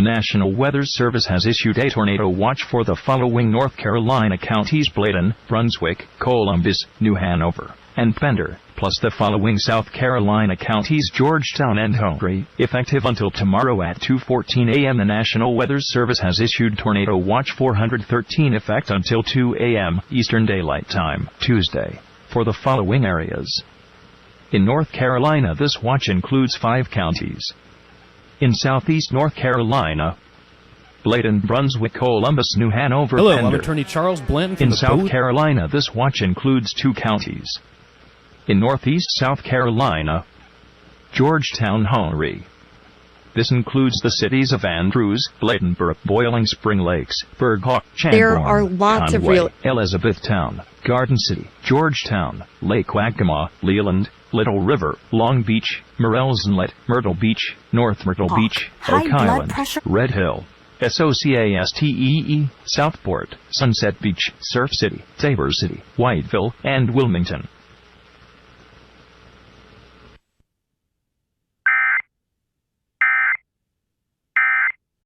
The National Weather Service has issued a tornado watch for the following North Carolina counties: Bladen, Brunswick, Columbus, New Hanover, and Pender, plus the following South Carolina counties: Georgetown and Henry. Effective until tomorrow at 2:14 a.m. The National Weather Service has issued Tornado Watch 413, effect until 2 a.m. Eastern Daylight Time, Tuesday, for the following areas. In North Carolina, this watch includes 5 counties. In southeast North Carolina: Bladen, Brunswick, Columbus, New Hanover, Hello, Pender. I'm Attorney Charles Blanton from In the South booth. Carolina, this watch includes 2 counties. In northeast South Carolina: Georgetown, Henry. This includes the cities of Andrews, Bladenboro, Boiling Spring Lakes, Berghawk, Chadbourne, There are lots of Conway, Elizabethtown, Garden City, Georgetown, Lake Waccamaw, Leland, Little River, Long Beach, Morels Inlet, Myrtle Beach, North Myrtle Beach, high Oak blood Island, pressure. Red Hill, SOCASTEE, Southport, Sunset Beach, Surf City, Tabor City, Whiteville, and Wilmington.